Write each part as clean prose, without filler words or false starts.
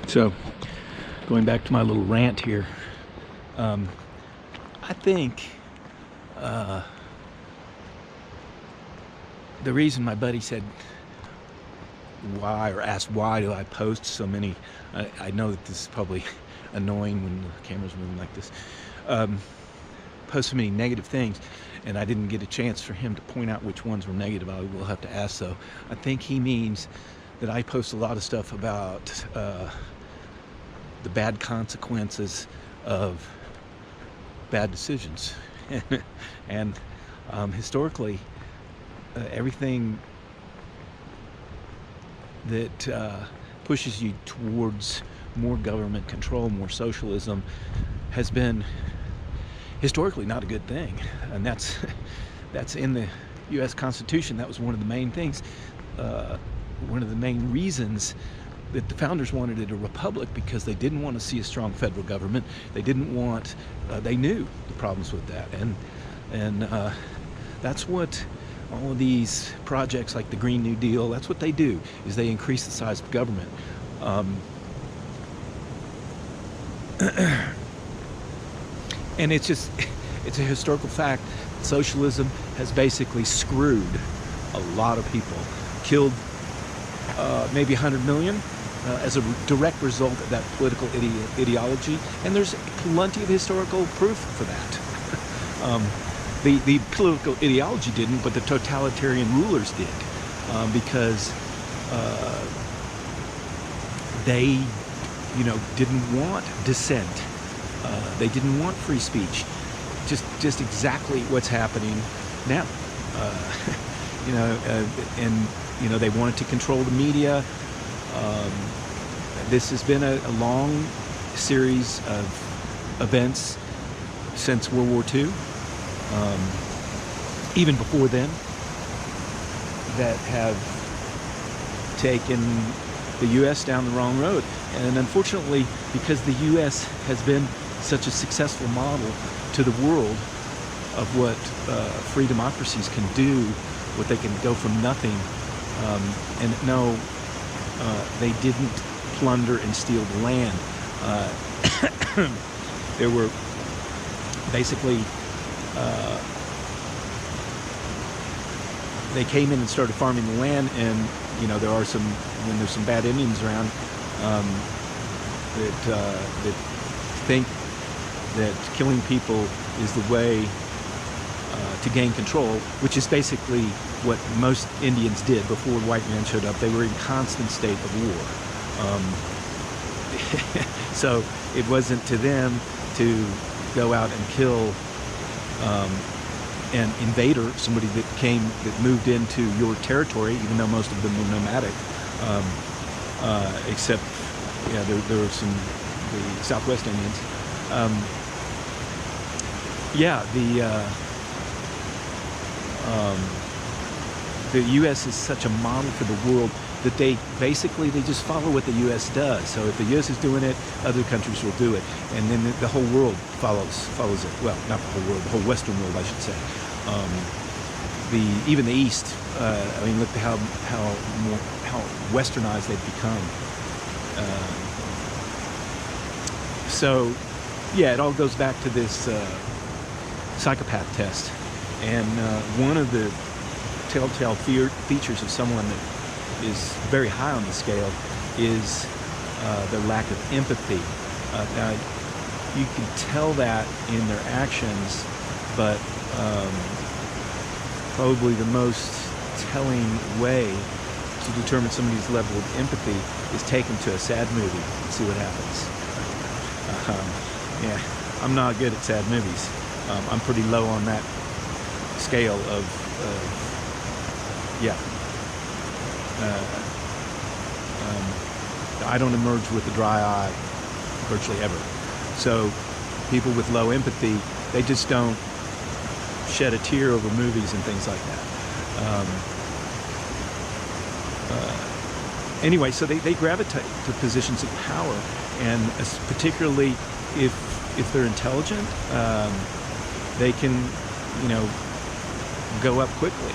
So, going back to my little rant here, I think the reason my buddy said why, or asked why do I post so many, I know that this is probably annoying when the camera's moving like this, post so many negative things, and I didn't get a chance for him to point out which ones were negative. I will have to ask. So I think he means that I post a lot of stuff about the bad consequences of bad decisions. And historically, everything that pushes you towards more government control, more socialism, has been historically not a good thing. And that's in the U.S. Constitution. That was one of the main things, one of the main reasons that the founders wanted it a republic, because they didn't want to see a strong federal government. They didn't want, they knew the problems with that. And that's what all of these projects like the Green New Deal, that's what they do, is they increase the size of government. And it's a historical fact. Socialism has basically screwed a lot of people, killed maybe 100 million as a direct result of that political ideology. And there's plenty of historical proof for that. The political ideology didn't, but the totalitarian rulers did, because they, didn't want dissent. They didn't want free speech. Just exactly what's happening now. And they wanted to control the media. This has been a long series of events since World War II. Even before then, that have taken the U.S. down the wrong road. And unfortunately, because the U.S. has been such a successful model to the world of what free democracies can do, what they can go from nothing, and no, they didn't plunder and steal the land. There were basically they came in and started farming the land, and when there's some bad Indians around that think that killing people is the way to gain control, which is basically what most Indians did before white men showed up. They were in constant state of war. So it wasn't to them to go out and kill an invader, somebody that moved into your territory, even though most of them were nomadic, except there were some the Southwest Indians. The U.S. is such a model for the world that they just follow what the U.S. does. So if the U.S. is doing it, other countries will do it, and then the whole world follows it. Well, not the whole world, the whole Western world, I should say. Even the East. Look at how westernized they've become. So, yeah, it all goes back to this psychopath test, and one of the telltale features of someone that is very high on the scale is their lack of empathy. Now, you can tell that in their actions, but probably the most telling way to determine somebody's level of empathy is take them to a sad movie and see what happens. I'm not good at sad movies. I'm pretty low on that scale of I don't emerge with a dry eye virtually ever. So people with low empathy, they just don't shed a tear over movies and things like that. Anyway, so they gravitate to positions of power, and particularly if they're intelligent, they can go up quickly,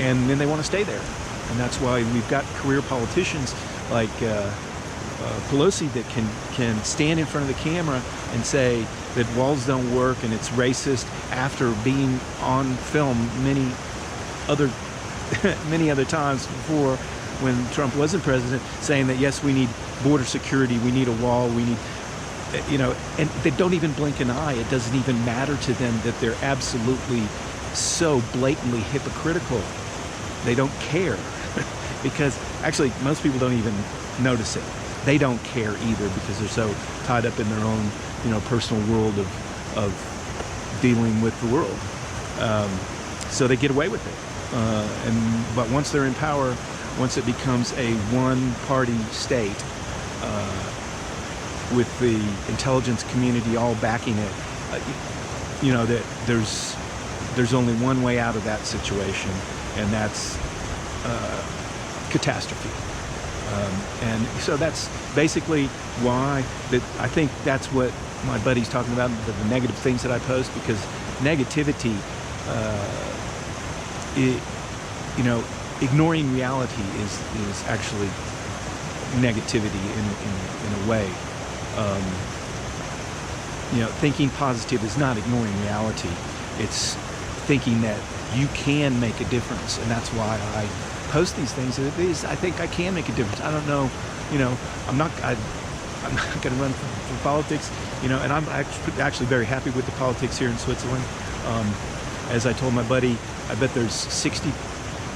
and then they want to stay there. And that's why we've got career politicians like Pelosi that can stand in front of the camera and say that walls don't work and it's racist after being on film many other times before when Trump wasn't president, saying that yes, we need border security, we need a wall, we need, and they don't even blink an eye. It doesn't even matter to them that they're absolutely so blatantly hypocritical. They don't care because actually most people don't even notice it. They don't care either because they're so tied up in their own, personal world of dealing with the world. So they get away with it. But once they're in power, once it becomes a one-party state with the intelligence community all backing it, that there's only one way out of that situation, and that's catastrophe. And so that's basically why I think that's what my buddy's talking about, the negative things that I post, because negativity, ignoring reality is actually negativity in a way. Thinking positive is not ignoring reality. It's thinking that you can make a difference, and that's why I post these things. I think I can make a difference. I don't know, I'm not going to run for politics, and I'm actually very happy with the politics here in Switzerland. As I told my buddy, I bet there's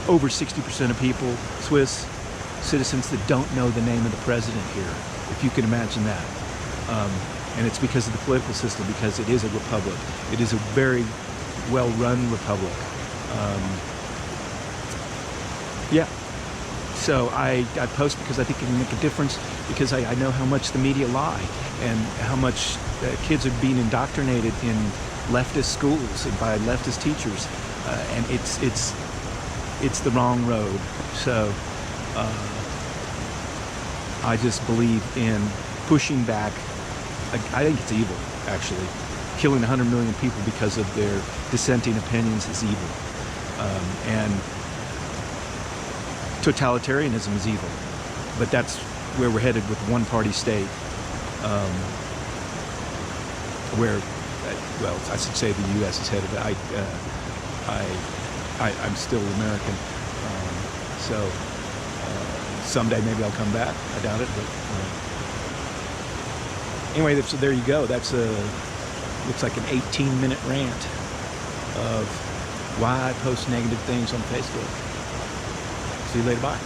over 60% of people, Swiss citizens, that don't know the name of the president here, if you can imagine that. And it's because of the political system, because it is a republic. It is a very well-run republic. So I post because I think it can make a difference, because I know how much the media lie and how much kids are being indoctrinated in leftist schools and by leftist teachers, and it's the wrong road. So I just believe in pushing back. I think it's evil, actually. Killing 100 million people because of their dissenting opinions is evil. And totalitarianism is evil. But that's where we're headed with one-party state, where, well, I should say the U.S. is headed. I'm still American. So someday maybe I'll come back. I doubt it, but anyway, so there you go. That's looks like an 18-minute rant of why I post negative things on Facebook. See you later. Bye.